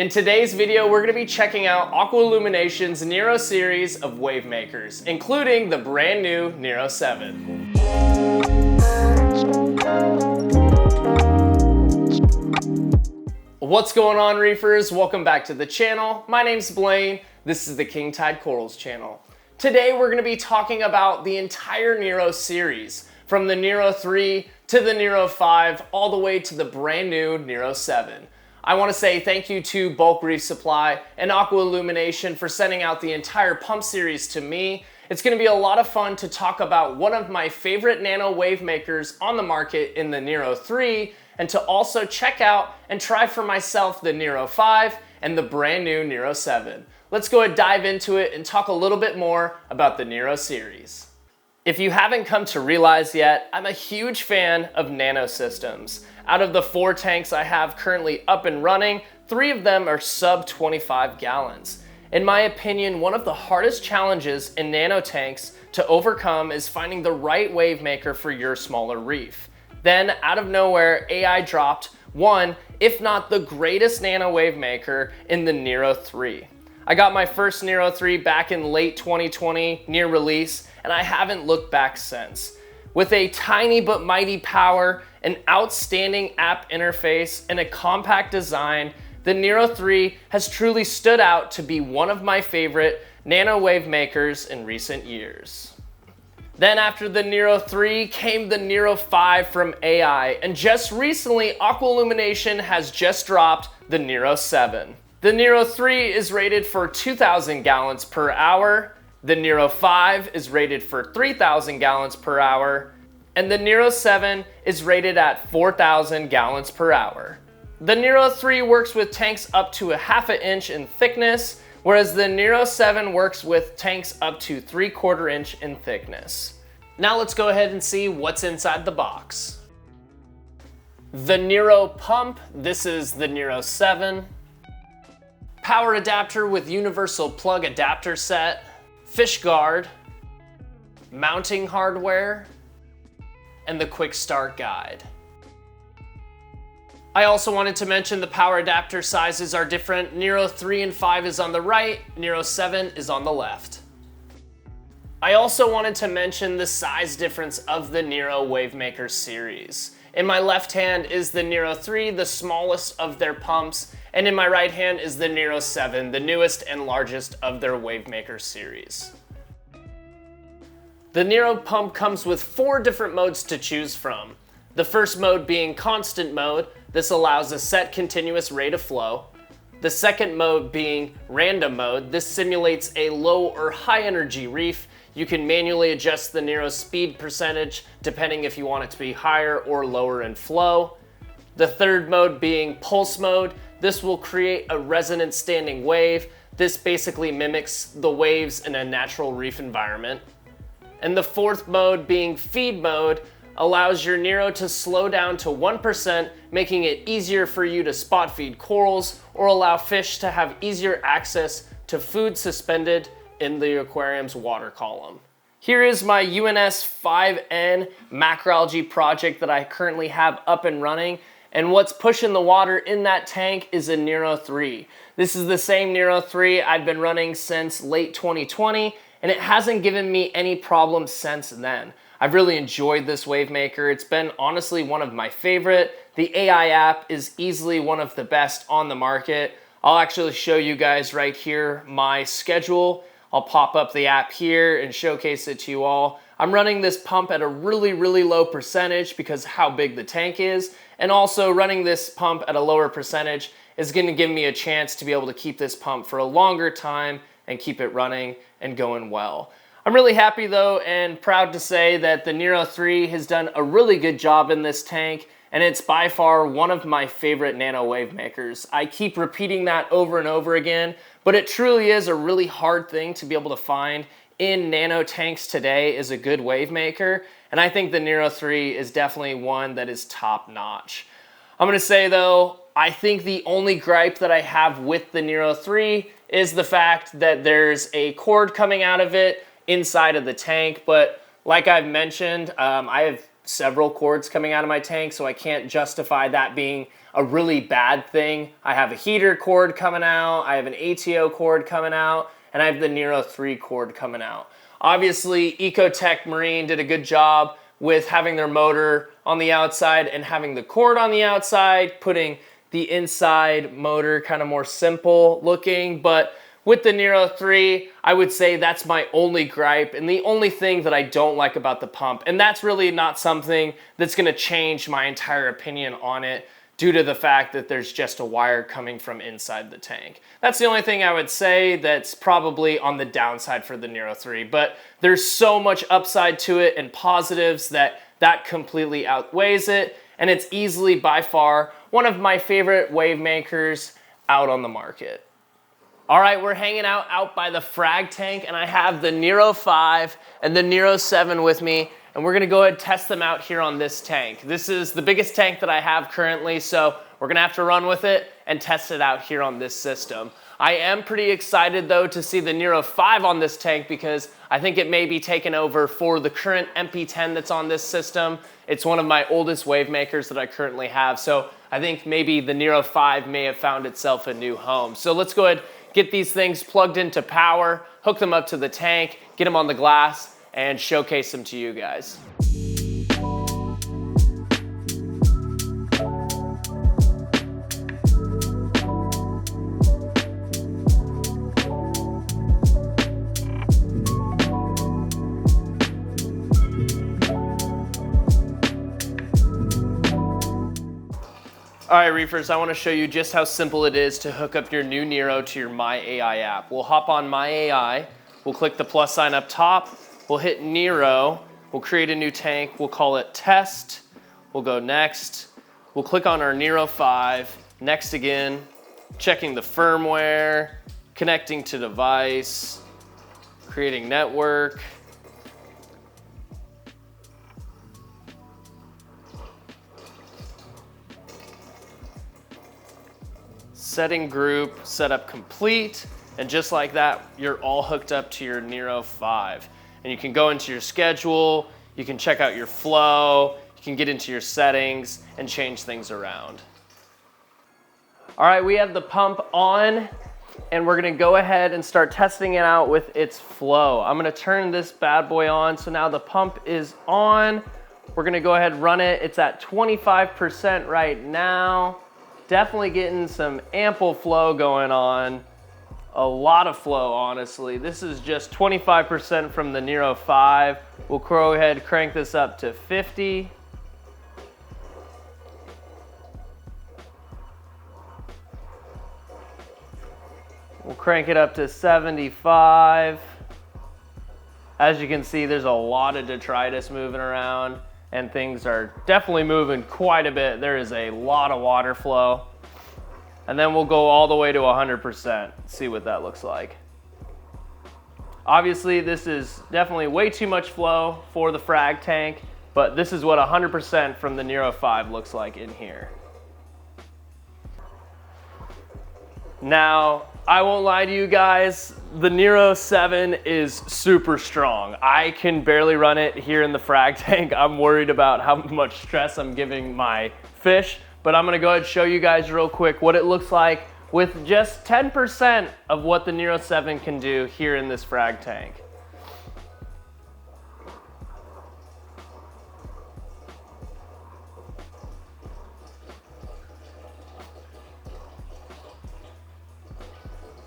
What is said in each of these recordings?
In today's video, we're going to be checking out Aqua Illumination's Nero series of wave makers, including the brand new Nero 7. What's going on, reefers? Welcome back to the channel. My name's Blaine. This is the King Tide Corals channel. Today, we're going to be talking about the entire Nero series, from the Nero 3 to the Nero 5, all the way to the brand new Nero 7. I want to say thank you to Bulk Reef Supply and Aqua Illumination for sending out the entire pump series to me. It's going to be a lot of fun to talk about one of my favorite nano wave makers on the market in the Nero 3, and to also check out and try for myself the Nero 5 and the brand new Nero 7. Let's go ahead and dive into it and talk a little bit more about the Nero series. If you haven't come to realize yet, I'm a huge fan of nano systems. Out of the 4 tanks I have currently up and running, 3 of them are sub 25 gallons. In my opinion, one of the hardest challenges in nano tanks to overcome is finding the right wave maker for your smaller reef. Then, out of nowhere, AI dropped one, if not the greatest nano wave maker in the Nero 3. I got my first Nero 3 back in late 2020, near release, and I haven't looked back since. With a tiny but mighty power, an outstanding app interface, and a compact design, the Nero 3 has truly stood out to be one of my favorite nano wave makers in recent years. Then after the Nero 3 came the Nero 5 from AI, and just recently Aqua Illumination has just dropped the Nero 7. The Nero 3 is rated for 2,000 gallons per hour, the Nero 5 is rated for 3,000 gallons per hour, and the Nero 7 is rated at 4,000 gallons per hour. The Nero 3 works with tanks up to 1/2 inch in thickness, whereas the Nero 7 works with tanks up to 3/4 inch in thickness. Now let's go ahead and see what's inside the box. The Nero pump, this is the Nero 7. Power adapter with universal plug adapter set. Fish guard, mounting hardware, and the quick start guide. I also wanted to mention the power adapter sizes are different. Nero 3 and 5 is on the right, Nero 7 is on the left. I also wanted to mention the size difference of the Nero Wavemaker series. In my left hand is the Nero 3, the smallest of their pumps, and in my right hand is the Nero 7, the newest and largest of their Wavemaker series. The Nero pump comes with 4 different modes to choose from. The first mode being constant mode. This allows a set continuous rate of flow. The second mode being random mode. This simulates a low or high energy reef. You can manually adjust the Nero speed percentage depending if you want it to be higher or lower in flow. The third mode being pulse mode. This will create a resonant standing wave. This basically mimics the waves in a natural reef environment. And the fourth mode being feed mode allows your Nero to slow down to 1%, making it easier for you to spot feed corals or allow fish to have easier access to food suspended in the aquarium's water column. Here is my UNS 5N macroalgae project that I currently have up and running, and what's pushing the water in that tank is a Nero 3. This is the same Nero 3 I've been running since late 2020, and it hasn't given me any problems since then. I've really enjoyed this wave maker. It's been honestly one of my favorite. The AI app is easily one of the best on the market. I'll actually show you guys right here my schedule. I'll pop up the app here and showcase it to you all. I'm running this pump at a really low percentage because of how big the tank is, and also running this pump at a lower percentage is going to give me a chance to be able to keep this pump for a longer time and keep it running and going well. I'm really happy though and proud to say that the Nero 3 has done a really good job in this tank, and it's by far one of my favorite nano wave makers. I keep repeating that over and over again, but it truly is a really hard thing to be able to find in nano tanks today is a good wave maker, and I think the Nero 3 is definitely one that is top notch. I'm gonna say though, I think the only gripe that I have with the Nero 3 is the fact that there's a cord coming out of it inside of the tank, but like I've mentioned, I have several cords coming out of my tank, so I can't justify that being a really bad thing. I have a heater cord coming out, I have an ATO cord coming out, and I have the Nero 3 cord coming out. Obviously, Ecotech Marine did a good job with having their motor on the outside and having the cord on the outside, putting the inside motor kind of more simple looking, but with the Nero 3, I would say that's my only gripe and the only thing that I don't like about the pump. And that's really not something that's gonna change my entire opinion on it due to the fact that there's just a wire coming from inside the tank. That's the only thing I would say that's probably on the downside for the Nero 3, but there's so much upside to it and positives that completely outweighs it, and it's easily by far one of my favorite wave makers out on the market. All right, we're hanging out by the frag tank, and I have the Nero 5 and the Nero 7 with me, and we're gonna go ahead and test them out here on this tank. This is the biggest tank that I have currently, so we're gonna have to run with it and test it out here on this system. I am pretty excited though to see the Nero 5 on this tank because I think it may be taken over for the current MP10 that's on this system. It's one of my oldest wave makers that I currently have, so I think maybe the Nero 5 may have found itself a new home. So let's go ahead, get these things plugged into power, hook them up to the tank, get them on the glass, and showcase them to you guys. All right, Reefers, I want to show you just how simple it is to hook up your new Nero to your My AI app. We'll hop on My AI, we'll click the plus sign up top, we'll hit Nero, we'll create a new tank, we'll call it Test, we'll go Next, we'll click on our Nero 5, Next again, checking the firmware, connecting to device, creating network, setting group, setup complete, and just like that, you're all hooked up to your Nero 5. And you can go into your schedule, you can check out your flow, you can get into your settings and change things around. All right, we have the pump on, and we're gonna go ahead and start testing it out with its flow. I'm gonna turn this bad boy on, so now the pump is on. We're gonna go ahead and run it. It's at 25% right now. Definitely getting some ample flow going on. A lot of flow, honestly. This is just 25% from the Nero 5. We'll go ahead and crank this up to 50. We'll crank it up to 75. As you can see, there's a lot of detritus moving around, and things are definitely moving quite a bit. There is a lot of water flow. And then we'll go all the way to 100%, see what that looks like. Obviously, this is definitely way too much flow for the frag tank, but this is what 100% from the Nero 5 looks like in here. Now, I won't lie to you guys, the Nero 7 is super strong. I can barely run it here in the frag tank. I'm worried about how much stress I'm giving my fish, but I'm gonna go ahead and show you guys real quick what it looks like with just 10% of what the Nero 7 can do here in this frag tank.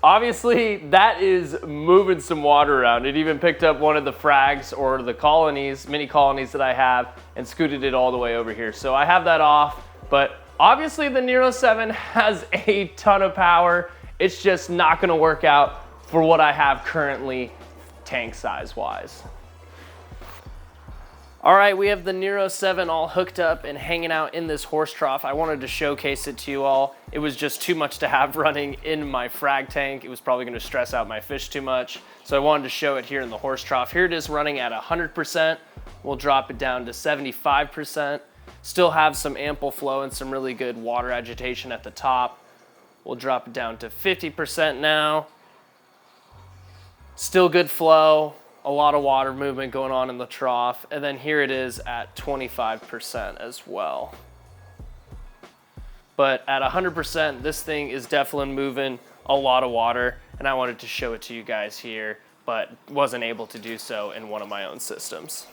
Obviously, that is moving some water around. It even picked up one of the frags or the colonies, mini colonies that I have, and scooted it all the way over here. So I have that off, but obviously the Nero 7 has a ton of power. It's just not gonna work out for what I have currently tank size wise. All right, we have the Nero 7 all hooked up and hanging out in this horse trough. I wanted to showcase it to you all. It was just too much to have running in my frag tank. It was probably gonna stress out my fish too much. So I wanted to show it here in the horse trough. Here it is running at 100%. We'll drop it down to 75%. Still have some ample flow and some really good water agitation at the top. We'll drop it down to 50% now. Still good flow. a lot of water movement going on in the trough, and then here it is at 25% as well. But at 100%, this thing is definitely moving a lot of water, and I wanted to show it to you guys here, but wasn't able to do so in one of my own systems.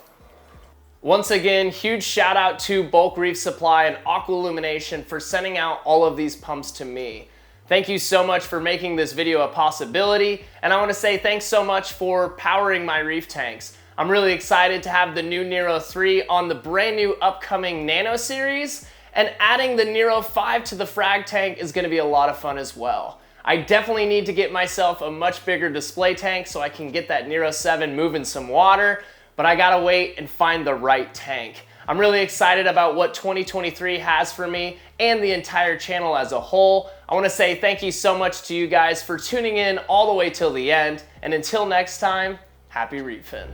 Once again, huge shout out to Bulk Reef Supply and Aqua Illumination for sending out all of these pumps to me. Thank you so much for making this video a possibility, and I want to say thanks so much for powering my reef tanks. I'm really excited to have the new Nero 3 on the brand new upcoming Nano series, and adding the Nero 5 to the frag tank is going to be a lot of fun as well. I definitely need to get myself a much bigger display tank so I can get that Nero 7 moving some water, but I gotta wait and find the right tank. I'm really excited about what 2023 has for me and the entire channel as a whole. I want to say thank you so much to you guys for tuning in all the way till the end, and until next time, happy reefing.